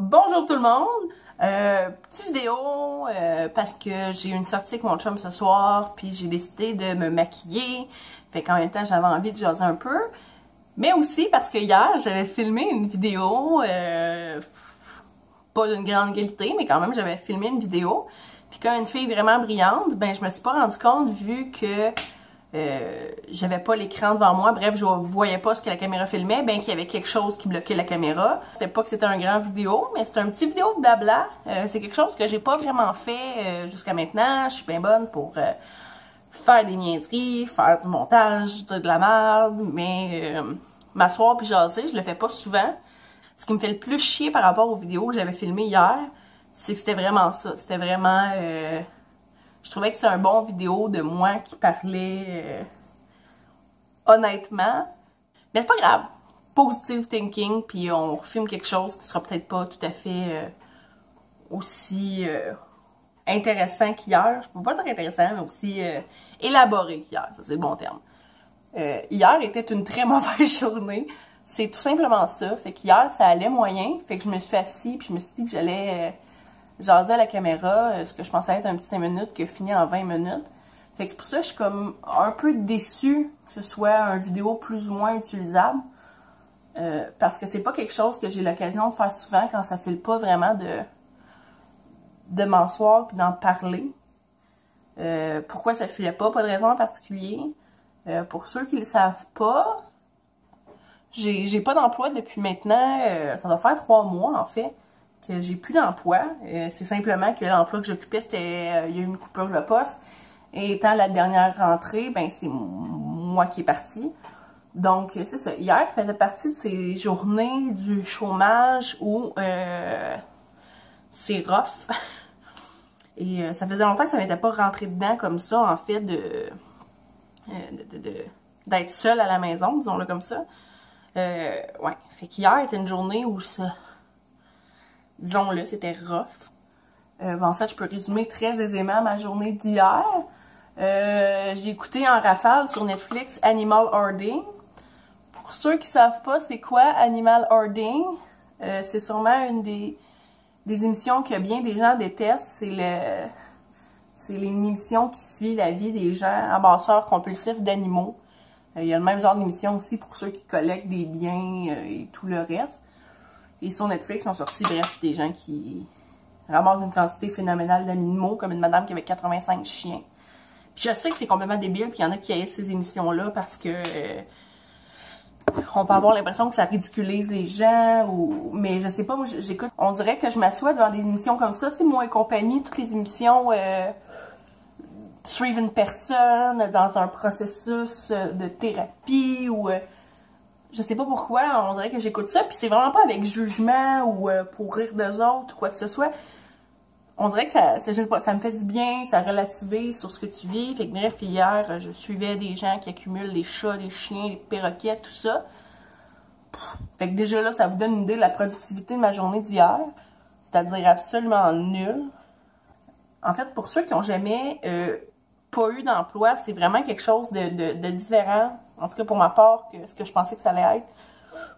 Bonjour tout le monde! Petite vidéo parce que j'ai eu une sortie avec mon chum ce soir puis j'ai décidé de me maquiller. Fait qu'en même temps j'avais envie de jaser un peu. Mais aussi parce que hier j'avais filmé une vidéo, pas d'une grande qualité, mais quand même j'avais filmé une vidéo. Puis quand une fille vraiment brillante, ben je me suis pas rendu compte vu que j'avais pas l'écran devant moi, bref, je voyais pas ce que la caméra filmait, ben qu'il y avait quelque chose qui bloquait la caméra. C'était pas que c'était un grand vidéo, mais c'était un petit vidéo de blabla. C'est quelque chose que j'ai pas vraiment fait jusqu'à maintenant. Je suis bien bonne pour faire des niaiseries, faire du montage, de la merde, mais m'asseoir puis jaser, je le fais pas souvent. Ce qui me fait le plus chier par rapport aux vidéos que j'avais filmées hier, c'est que c'était vraiment ça. C'était vraiment... je trouvais que c'était un bon vidéo de moi qui parlait honnêtement. Mais c'est pas grave. Positive thinking, puis on refilme quelque chose qui sera peut-être pas tout à fait aussi intéressant qu'hier. Je peux pas dire intéressant, mais aussi élaboré qu'hier. Ça, c'est le bon terme. Hier était une très mauvaise journée. C'est tout simplement ça. Fait qu'hier, ça allait moyen. Fait que je me suis assise, puis je me suis dit que j'allais... jaser à la caméra, ce que je pensais être un petit 5 minutes qui a fini en 20 minutes. Fait que c'est pour ça que je suis comme un peu déçue que ce soit un vidéo plus ou moins utilisable. Parce que c'est pas quelque chose que j'ai l'occasion de faire souvent quand ça file pas vraiment de m'asseoir puis d'en parler. Pourquoi ça filait pas? Pas de raison en particulier. Pour ceux qui le savent pas, j'ai pas d'emploi depuis maintenant, ça doit faire 3 mois en fait. Que j'ai plus d'emploi. C'est simplement que l'emploi que j'occupais, c'était il y a eu une coupure de poste. Et étant la dernière rentrée, ben c'est moi qui est partie. Donc, c'est ça. Hier faisait partie de ces journées du chômage où c'est rough. Et ça faisait longtemps que ça m'était pas rentré dedans comme ça, en fait, d'être seule à la maison, disons-le comme ça. Ouais. Fait qu'hier était une journée où ça... disons-le, c'était rough. En fait, je peux résumer très aisément ma journée d'hier. J'ai écouté en rafale sur Netflix Animal Hoarding. Pour ceux qui savent pas c'est quoi Animal Hoarding, c'est sûrement une des émissions que bien des gens détestent. C'est l'émission qui suit la vie des gens amasseurs compulsifs d'animaux. Il y a le même genre d'émission aussi pour ceux qui collectent des biens et tout le reste. Et sur Netflix, ils ont sorti, bref, des gens qui ramassent une quantité phénoménale d'animaux, comme une madame qui avait 85 chiens. Puis je sais que c'est complètement débile, puis il y en a qui haïssent ces émissions-là parce que on peut avoir l'impression que ça ridiculise les gens, mais je sais pas, moi j'écoute, on dirait que je m'assois devant des émissions comme ça, tu sais, moi et compagnie, toutes les émissions suivent une personne dans un processus de thérapie ou... je sais pas pourquoi, on dirait que j'écoute ça, puis c'est vraiment pas avec jugement ou pour rire d'eux autres ou quoi que ce soit. On dirait que ça me fait du bien, ça relativise sur ce que tu vis. Fait que bref, hier, je suivais des gens qui accumulent des chats, des chiens, des perroquets, tout ça. Fait que déjà là, ça vous donne une idée de la productivité de ma journée d'hier. C'est-à-dire absolument nulle. En fait, pour ceux qui n'ont jamais pas eu d'emploi, c'est vraiment quelque chose de différent. En tout cas, pour ma part, que ce que je pensais que ça allait être.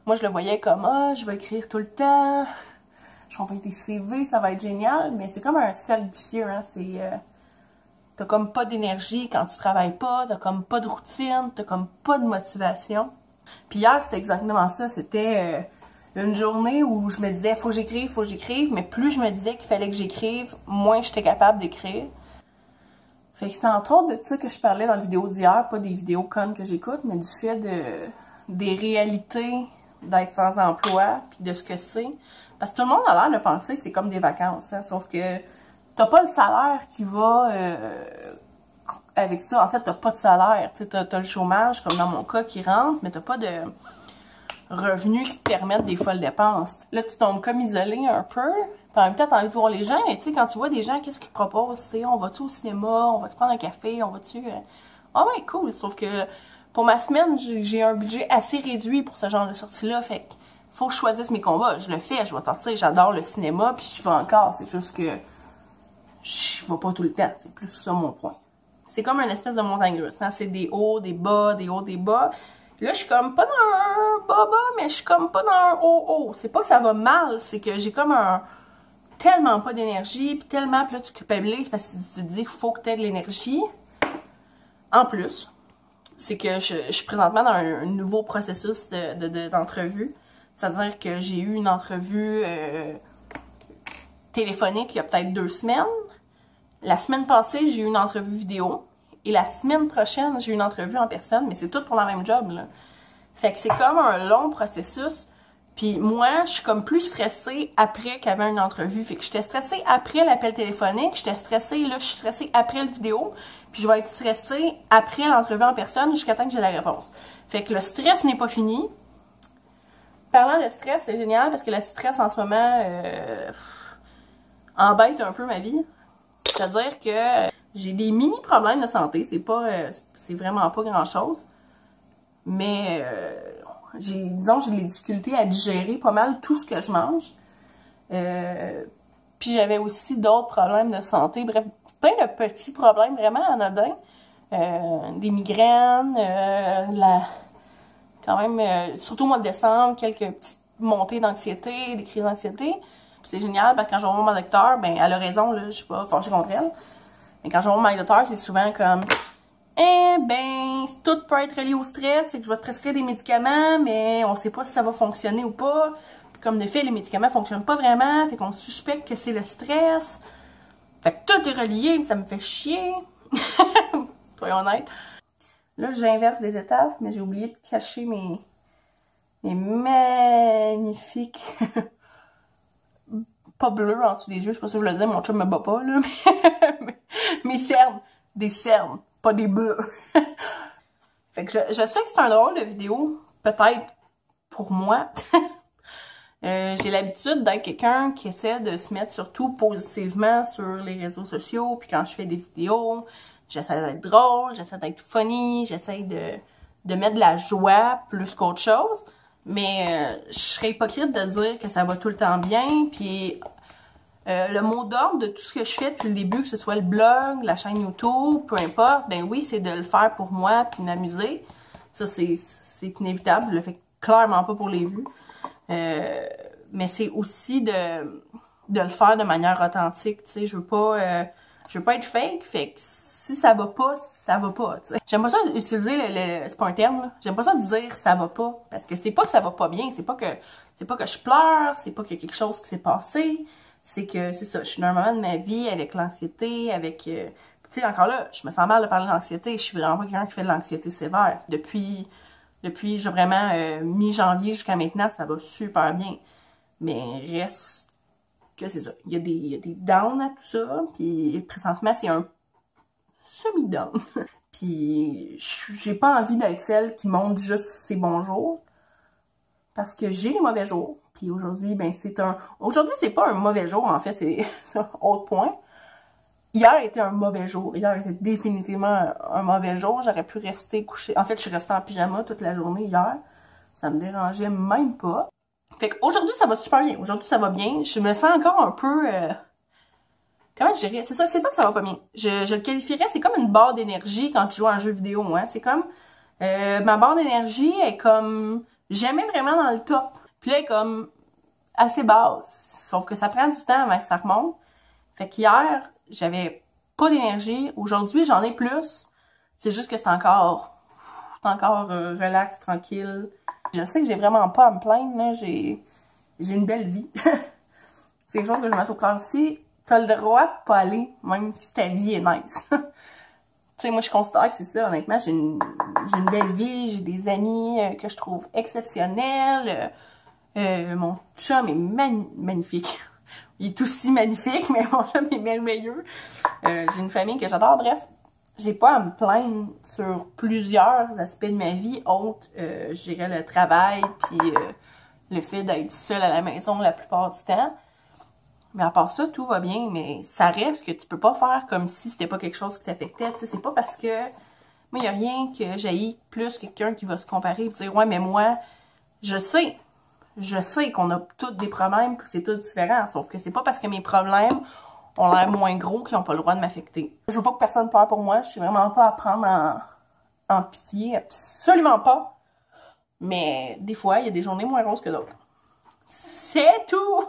Moi, je le voyais comme, ah, je vais écrire tout le temps. Je vais envoyer des CV, ça va être génial. Mais c'est comme un cercle vicieux, hein. C'est... t'as comme pas d'énergie quand tu travailles pas. T'as comme pas de routine. T'as comme pas de motivation. Puis hier, c'était exactement ça. C'était une journée où je me disais, faut que j'écrive, faut que j'écrive. Mais plus je me disais qu'il fallait que j'écrive, moins j'étais capable d'écrire. Fait que c'est entre autres de ça que je parlais dans la vidéo d'hier, pas des vidéos connes que j'écoute, mais du fait des réalités d'être sans emploi, puis de ce que c'est. Parce que tout le monde a l'air de penser que c'est comme des vacances, hein, sauf que t'as pas le salaire qui va avec ça. En fait, t'as pas de salaire, tu sais, t'as le chômage, comme dans mon cas, qui rentre, mais t'as pas de revenus qui te permettent des folles dépenses. Là, tu tombes comme isolé un peu. Puis en même temps, t'as envie de voir les gens, et tu sais, quand tu vois des gens, qu'est-ce qu'ils te proposent, tu sais, on va-tu au cinéma, on va-tu prendre un café, on va-tu... Ah ouais, cool, sauf que pour ma semaine, j'ai un budget assez réduit pour ce genre de sortie-là, fait que faut que je choisisse mes combats. Je le fais, je vais sortir, j'adore le cinéma, puis je vais encore, c'est juste que je vais pas tout le temps, c'est plus ça mon point. C'est comme une espèce de montagne russe, hein, c'est des hauts, des bas, des hauts, des bas. Là, je suis comme pas dans un bas, mais je suis comme pas dans un haut. C'est pas que ça va mal, c'est que j'ai comme tellement pas d'énergie, puis tellement, puis là, tu culpabilises parce que tu te dis qu'il faut que tu aies de l'énergie. En plus, c'est que je suis présentement dans un nouveau processus d'entrevue. C'est-à-dire que j'ai eu une entrevue téléphonique il y a peut-être 2 semaines. La semaine passée, j'ai eu une entrevue vidéo. Et la semaine prochaine, j'ai eu une entrevue en personne, mais c'est tout pour le même job, là. Fait que c'est comme un long processus. Puis moi, je suis comme plus stressée après qu'avant une entrevue. Fait que j'étais stressée après l'appel téléphonique, j'étais stressée, là, je suis stressée après le vidéo. Puis je vais être stressée après l'entrevue en personne jusqu'à temps que j'ai la réponse. Fait que le stress n'est pas fini. Parlant de stress, c'est génial parce que le stress en ce moment embête un peu ma vie. C'est-à-dire que j'ai des mini-problèmes de santé, c'est vraiment pas grand-chose. Mais disons, j'ai des difficultés à digérer pas mal tout ce que je mange. Puis j'avais aussi d'autres problèmes de santé, bref, plein de petits problèmes vraiment anodins. Des migraines, quand même, surtout au mois de décembre, quelques petites montées d'anxiété, des crises d'anxiété. C'est génial parce que quand je vais voir mon docteur, ben elle a raison, là, je suis pas fâchée contre elle. Mais quand je vais voir mon docteur, c'est souvent comme eh ben, tout peut être relié au stress, c'est que je vais te prescrire des médicaments, mais on sait pas si ça va fonctionner ou pas. Puis comme de fait, les médicaments fonctionnent pas vraiment, fait qu'on suspecte que c'est le stress. Fait que tout est relié, mais ça me fait chier. Soyons honnêtes. Là, j'inverse des étapes, mais j'ai oublié de cacher mes magnifiques pas bleus en dessous des yeux, je sais pas si je le dis, mon chum me bat pas, là, mais mes cernes, des cernes, pas des bleus. Fait que je sais que c'est un drôle de vidéo, peut-être pour moi. J'ai l'habitude d'être quelqu'un qui essaie de se mettre surtout positivement sur les réseaux sociaux, puis quand je fais des vidéos, j'essaie d'être drôle, j'essaie d'être funny, j'essaie de mettre de la joie plus qu'autre chose. Mais je serais hypocrite de dire que ça va tout le temps bien, puis le mot d'ordre de tout ce que je fais depuis le début, que ce soit le blog, la chaîne YouTube, peu importe, ben oui, c'est de le faire pour moi puis de m'amuser. Ça, c'est inévitable, je le fais clairement pas pour les vues. Mais c'est aussi de le faire de manière authentique, tu sais, je veux pas être fake, fait que si ça va pas, ça va pas, tu sais. J'aime pas ça utiliser c'est pas un terme, là. J'aime pas ça de dire ça va pas, parce que c'est pas que ça va pas bien, c'est pas que je pleure, c'est pas qu'il y a quelque chose qui s'est passé, c'est que, c'est ça, je suis normalement de ma vie avec l'anxiété, avec, tu sais, encore là, je me sens mal de parler d'anxiété, je suis vraiment pas quelqu'un qui fait de l'anxiété sévère. Depuis vraiment, mi-janvier jusqu'à maintenant, ça va super bien. Mais reste que c'est ça. Il y a des downs à tout ça, puis présentement, c'est un semi-down. Puis j'ai pas envie d'être celle qui montre juste ses bons jours, parce que j'ai les mauvais jours. Puis aujourd'hui, ben aujourd'hui, c'est pas un mauvais jour, en fait, c'est un autre point. Hier était un mauvais jour. Hier était définitivement un mauvais jour. J'aurais pu rester couchée. En fait, je suis restée en pyjama toute la journée hier. Ça me dérangeait même pas. Fait qu'aujourd'hui, ça va super bien. Aujourd'hui, ça va bien. Je me sens encore un peu... Comment je dirais? C'est ça, c'est pas que ça va pas bien. Je le qualifierais, c'est comme une barre d'énergie quand tu joues à un jeu vidéo, hein. C'est comme... ma barre d'énergie est comme... jamais vraiment dans le top. Puis là, elle est comme assez basse. Sauf que ça prend du temps avant que ça remonte. Fait qu'hier, j'avais pas d'énergie. Aujourd'hui, j'en ai plus. C'est juste que c'est encore relax, tranquille. Je sais que j'ai vraiment pas à me plaindre, là. J'ai une belle vie. C'est quelque chose que je mets au clair aussi. T'as le droit de pas aller, même si ta vie est nice. Tu sais, moi, je considère que c'est ça, honnêtement. J'ai une belle vie, j'ai des amis que je trouve exceptionnels. Mon chum est magnifique. Il est aussi magnifique, mais mon chum est merveilleux. J'ai une famille que j'adore. Bref, j'ai pas à me plaindre sur plusieurs aspects de ma vie, autres, je dirais le travail, puis le fait d'être seule à la maison la plupart du temps. Mais à part ça, tout va bien, mais ça reste que tu peux pas faire comme si c'était pas quelque chose qui t'affectait. Tu sais, c'est pas parce que moi, il y a rien que j'haïs plus quelqu'un qui va se comparer et dire « Ouais, mais moi, je sais qu'on a tous des problèmes, que c'est tout différent. Sauf que c'est pas parce que mes problèmes ont l'air moins gros qu'ils n'ont pas le droit de m'affecter. Je veux pas que personne pleure pour moi. Je suis vraiment pas à prendre en pitié. Absolument pas. Mais des fois, il y a des journées moins roses que d'autres. C'est tout!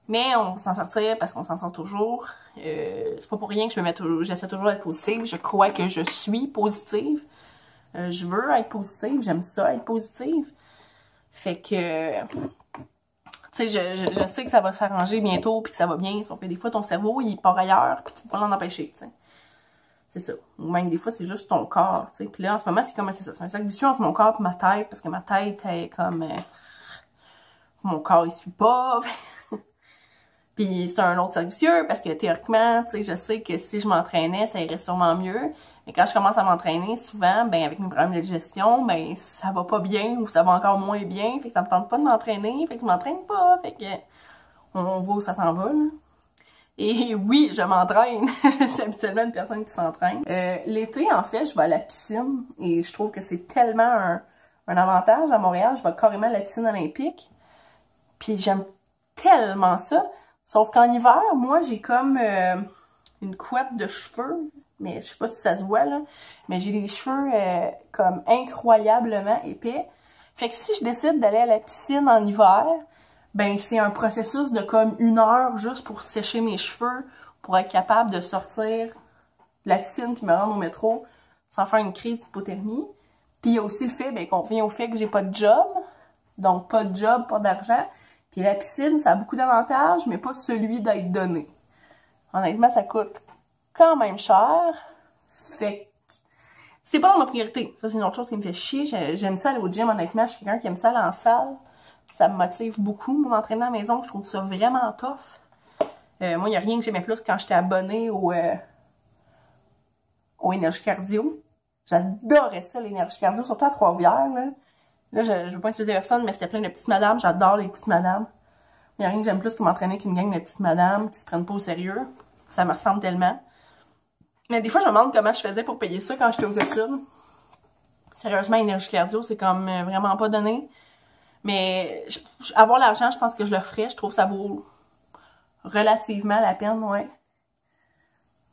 Mais on va s'en sortir parce qu'on s'en sort toujours. C'est pas pour rien que j'essaie toujours d'être positive. Je crois que je suis positive. Je veux être positive. J'aime ça, être positive. Fait que... Tu sais, je sais que ça va s'arranger bientôt puis que ça va bien. Sauf que des fois, ton cerveau, il part ailleurs puis tu peux pas l'en empêcher, tu sais. C'est ça. Ou même des fois, c'est juste ton corps, tu sais. Puis là, en ce moment, c'est comme ça. C'est un cercle vicieux entre mon corps et ma tête parce que ma tête est comme... mon corps, il suit pas. Puis c'est un autre cercle vicieux parce que théoriquement, tu sais, je sais que si je m'entraînais, ça irait sûrement mieux. Mais quand je commence à m'entraîner, souvent, ben avec mes problèmes de digestion, ben ça va pas bien ou ça va encore moins bien. Fait que ça me tente pas de m'entraîner, fait que je m'entraîne pas. Fait que on voit où ça s'en va, là. Et oui, je m'entraîne. Je suis habituellement une personne qui s'entraîne. L'été, en fait, je vais à la piscine et je trouve que c'est tellement un avantage. À Montréal, je vais carrément à la piscine olympique. Puis j'aime tellement ça. Sauf qu'en hiver, moi, j'ai comme une couette de cheveux. Mais je sais pas si ça se voit, là. Mais j'ai les cheveux comme incroyablement épais. Fait que si je décide d'aller à la piscine en hiver, ben c'est un processus de comme 1 heure juste pour sécher mes cheveux, pour être capable de sortir de la piscine puis me rendre au métro sans faire une crise d'hypothermie. Puis il y a aussi le fait ben, qu'on vient au fait que j'ai pas de job. Donc pas de job, pas d'argent. Puis la piscine, ça a beaucoup d'avantages, mais pas celui d'être donné. Honnêtement, ça coûte quand même cher. Fait que c'est pas dans ma priorité. Ça, c'est une autre chose qui me fait chier. J'aime ça aller au gym, honnêtement. Je suis quelqu'un qui aime ça aller en salle. Ça me motive beaucoup. M'entraîner à la maison, je trouve ça vraiment tough. Moi, il n'y a rien que j'aimais plus quand j'étais abonnée au énergie cardio. J'adorais ça, l'énergie cardio, surtout à Trois-Rivières, là. Là, je veux pas insulter personne, mais c'était plein de petites madames. J'adore les petites madames. Il n'y a rien que j'aime plus que m'entraîner qui me gagne les petites madames, qui se prennent pas au sérieux. Ça me ressemble tellement. Mais des fois, je me demande comment je faisais pour payer ça quand j'étais aux études. Sérieusement, énergie cardio, c'est comme vraiment pas donné. Mais avoir l'argent, je pense que je le ferais. Je trouve que ça vaut relativement la peine, ouais.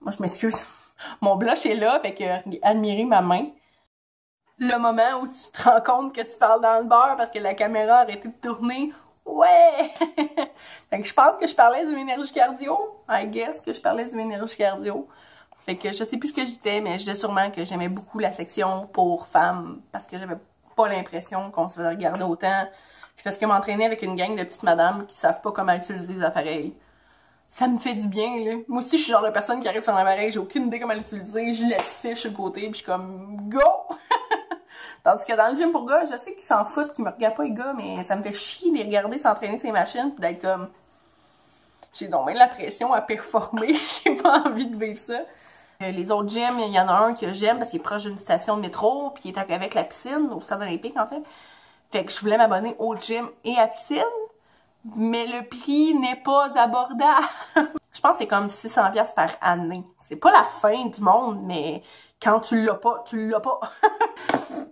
Moi, je m'excuse. Mon blush est là, fait que admirez ma main. Le moment où tu te rends compte que tu parles dans le beurre parce que la caméra a arrêté de tourner. Ouais! Fait que je pense que je parlais d'une énergie cardio. I guess que je parlais d'une énergie cardio. Fait que je sais plus ce que j'étais, mais je disais sûrement que j'aimais beaucoup la section pour femmes parce que j'avais pas l'impression qu'on se faisait regarder autant. Puis parce que m'entraîner avec une gang de petites madames qui savent pas comment utiliser les appareils, ça me fait du bien, là. Moi aussi, je suis le genre de personne qui arrive sur un appareil, j'ai aucune idée comment l'utiliser, je laisse fiche sur le côté, puis je suis comme « Go! » Tandis que dans le gym pour gars, je sais qu'ils s'en foutent, qu'ils me regardent pas les gars, mais ça me fait chier de les regarder s'entraîner ces machines, pis d'être comme... J'ai donc bien de la pression à performer, j'ai pas envie de vivre ça. Les autres gyms, il y en a un que j'aime parce qu'il est proche d'une station de métro, puis il est avec la piscine, au stade olympique en fait. Fait que je voulais m'abonner au gym et à la piscine, mais le prix n'est pas abordable. Je pense que c'est comme 600$ par année. C'est pas la fin du monde, mais quand tu l'as pas, tu l'as pas.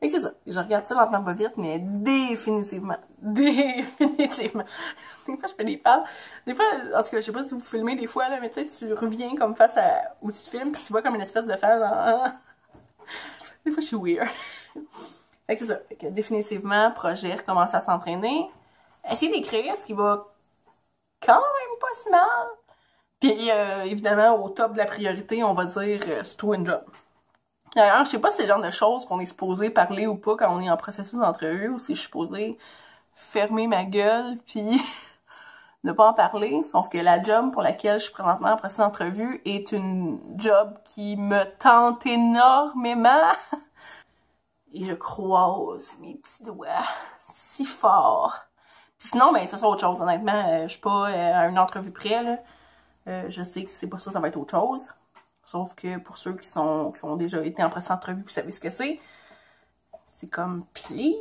Et c'est ça. Je regarde ça lentement pas vite, mais définitivement. Définitivement. Des fois, je fais des passes. Des fois, en tout cas, je sais pas si vous filmez des fois, là, mais tu sais, tu reviens comme face à où tu te filmes, puis tu vois comme une espèce de face. Des fois, je suis weird. Fait que c'est ça. Fait que définitivement, projet, recommencer à s'entraîner. Essayer d'écrire, ce qui va quand même pas si mal. Puis, évidemment, au top de la priorité, on va dire, c'est trouver une job. D'ailleurs, je sais pas si c'est le genre de choses qu'on est supposé parler ou pas quand on est en processus d'entrevue, ou si je suis supposée fermer ma gueule, puis ne pas en parler. Sauf que la job pour laquelle je suis présentement en processus d'entrevue est une job qui me tente énormément. Et je croise mes petits doigts si fort. Puis sinon, ben, ça sera autre chose, honnêtement. Je suis pas à une entrevue près, là. Je sais que c'est pas ça, ça va être autre chose. Sauf que pour ceux qui ont déjà été en processus d'entrevue, vous savez ce que c'est. C'est comme, please.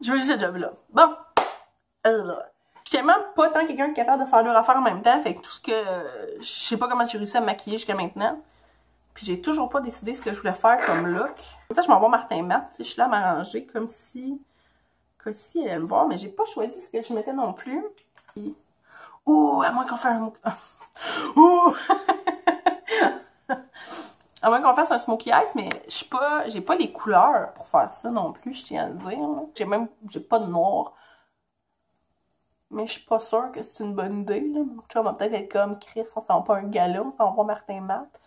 Je veux juste ce job-là. Bon. Je suis tellement pas tant quelqu'un qui est capable de faire 2 affaires en même temps. Fait que tout ce que... Je sais pas comment j'ai réussi à me maquiller jusqu'à maintenant. Puis j'ai toujours pas décidé ce que je voulais faire comme look. En fait, je m'en vais Martin Matt. Je suis là à m'arranger comme si elle allait me voir. Mais j'ai pas choisi ce que je mettais non plus. Puis... Ouh, à moins qu'on fasse un... Ouh! À moins qu'on fasse un smokey eyes, mais j'ai pas les couleurs pour faire ça non plus, je tiens à le dire. J'ai pas de noir. Mais je suis pas sûre que c'est une bonne idée, là. Mon chum va peut-être être comme Chris, on s'en va pas un gala, on s'en va Martin Matt.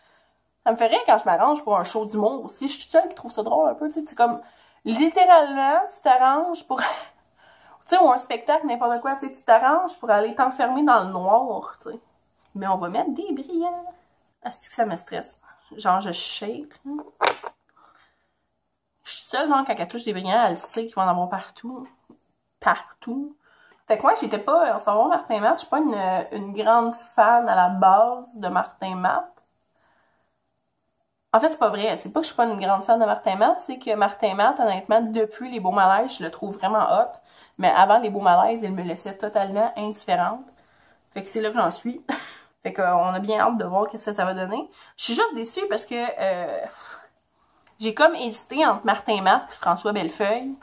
Ça me fait rire quand je m'arrange pour un show d'humour aussi. Je suis toute seule qui trouve ça drôle un peu, tu sais. C'est comme, littéralement, tu t'arranges pour, tu sais, ou un spectacle, n'importe quoi, tu sais, tu t'arranges pour aller t'enfermer dans le noir, tu sais. Mais on va mettre des brillants. Ah, c'est que ça me stresse. Genre, je shake, là. Je suis seule, donc, quand elle touche des brillants, elle sait qu'il va en avoir partout. Partout. Fait que moi, j'étais pas, on s'en va Martin Matt, je suis pas une grande fan à la base de Martin Matt. En fait, c'est pas vrai, c'est pas que je suis pas une grande fan de Martin Matt, c'est que Martin Matt, honnêtement, depuis Les Beaux Malaises, je le trouve vraiment hot. Mais avant Les Beaux Malaises, il me laissait totalement indifférente. Fait que c'est là que j'en suis. Fait qu'on a bien hâte de voir ce que ça va donner. Je suis juste déçue parce que j'ai comme hésité entre Martin Matt et François Bellefeuille.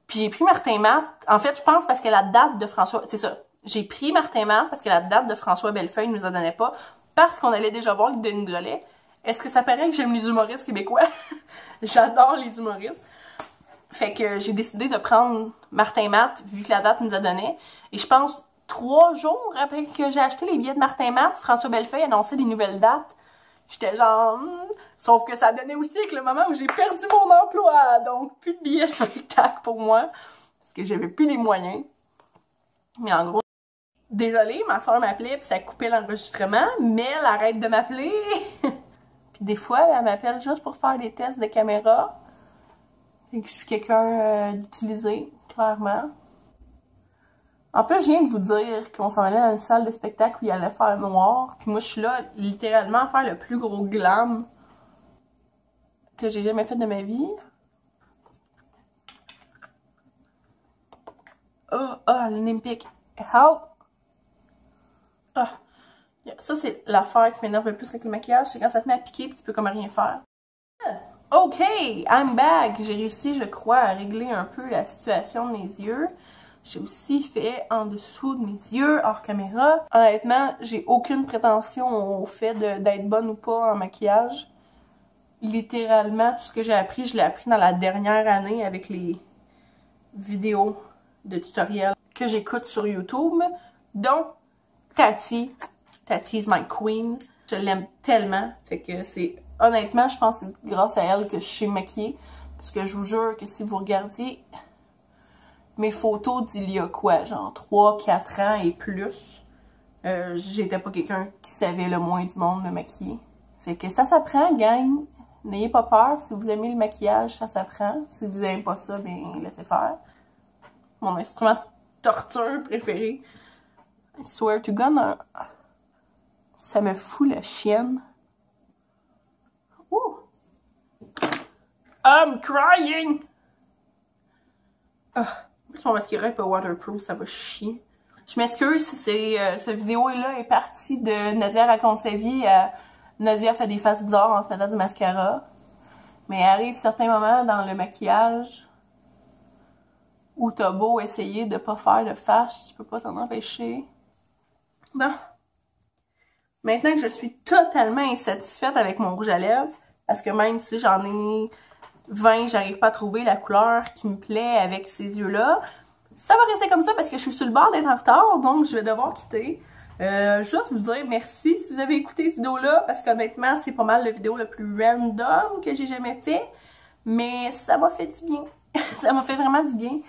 Puis j'ai pris Martin Matt, en fait, je pense parce que la date de François... C'est ça. J'ai pris Martin Matt parce que la date de François Bellefeuille ne nous en donnait pas, parce qu'on allait déjà voir Denis Drolet. Est-ce que ça paraît que j'aime les humoristes québécois? J'adore les humoristes. Fait que j'ai décidé de prendre Martin Matt, vu que la date nous a donné. Et je pense, 3 jours après que j'ai acheté les billets de Martin Matt, François Bellefeuille annonçait des nouvelles dates. J'étais genre... Sauf que ça donnait aussi avec le moment où j'ai perdu mon emploi. Donc, plus de billets de spectacle pour moi. Parce que j'avais plus les moyens. Mais en gros... Désolée, ma soeur m'appelait puis ça coupait l'enregistrement. Mais elle arrête de m'appeler. Puis des fois, elle m'appelle juste pour faire des tests de caméra. Fait que je suis quelqu'un d'utilisé, clairement. En plus, je viens de vous dire qu'on s'en allait dans une salle de spectacle où il allait faire noir. Puis moi, je suis là, littéralement, à faire le plus gros glam que j'ai jamais fait de ma vie. L'Olympique. Help! Ah. Ça, c'est l'affaire qui m'énerve le plus avec le maquillage. C'est quand ça te met à piquer et tu peux comme rien faire. OK, I'm back! J'ai réussi, je crois, à régler un peu la situation de mes yeux. J'ai aussi fait en dessous de mes yeux, hors caméra. Honnêtement, j'ai aucune prétention au fait d'être bonne ou pas en maquillage. Littéralement, tout ce que j'ai appris, je l'ai appris dans la dernière année avec les vidéos de tutoriels que j'écoute sur YouTube. Donc, Tati is my queen. Je l'aime tellement. Fait que c'est... Honnêtement, je pense que c'est grâce à elle que je sais maquiller. Parce que je vous jure que si vous regardiez mes photos d'il y a quoi, genre 3-4 ans et plus, j'étais pas quelqu'un qui savait le moins du monde me maquiller. Fait que ça s'apprend, gang. N'ayez pas peur. Si vous aimez le maquillage, ça s'apprend. Si vous aimez pas ça, ben laissez faire. Mon instrument de torture préféré. I swear to God, ça me fout la chienne. Ouh! I'm crying! Son mascara est pas waterproof, ça va chier. Je m'excuse si cette vidéo-là est partie de Nadia raconte sa vie à Nadia fait des faces bizarres en se mettant du mascara. Mais il arrive certains moments dans le maquillage où t'as beau essayer de pas faire de face, tu peux pas t'en empêcher. Bon. Maintenant que je suis totalement insatisfaite avec mon rouge à lèvres, parce que même si j'en ai 20, j'arrive pas à trouver la couleur qui me plaît avec ces yeux-là, ça va rester comme ça parce que je suis sur le bord d'être en retard, donc je vais devoir quitter. Juste vous dire merci si vous avez écouté cette vidéo-là, parce qu'honnêtement, c'est pas mal la vidéo la plus random que j'ai jamais fait, mais ça m'a fait du bien. Ça m'a fait vraiment du bien.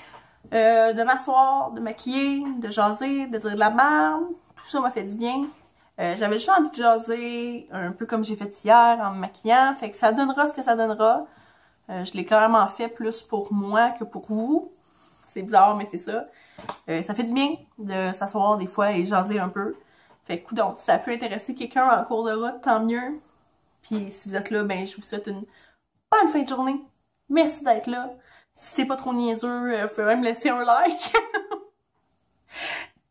De m'asseoir, de maquiller, de jaser, de dire de la merde, tout ça m'a fait du bien. J'avais juste envie de jaser, un peu comme j'ai fait hier en me maquillant, fait que ça donnera ce que ça donnera. Je l'ai clairement fait plus pour moi que pour vous. C'est bizarre, mais c'est ça. Ça fait du bien de s'asseoir des fois et jaser un peu. Fait que, donc, si ça peut intéresser quelqu'un en cours de route, tant mieux. Puis si vous êtes là, ben je vous souhaite une bonne fin de journée. Merci d'être là. Si c'est pas trop niaiseux, vous pouvez même laisser un like.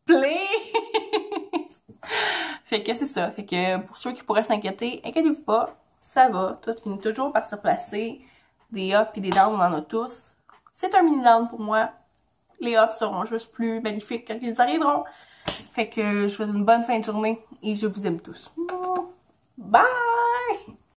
Please! Fait que c'est ça. Fait que pour ceux qui pourraient s'inquiéter, inquiétez-vous pas. Ça va. Tout finit toujours par se placer. Des ups et des downs, on en a tous. C'est un mini down pour moi. Les ups seront juste plus magnifiques quand ils arriveront. Fait que je vous souhaite une bonne fin de journée et je vous aime tous. Bye!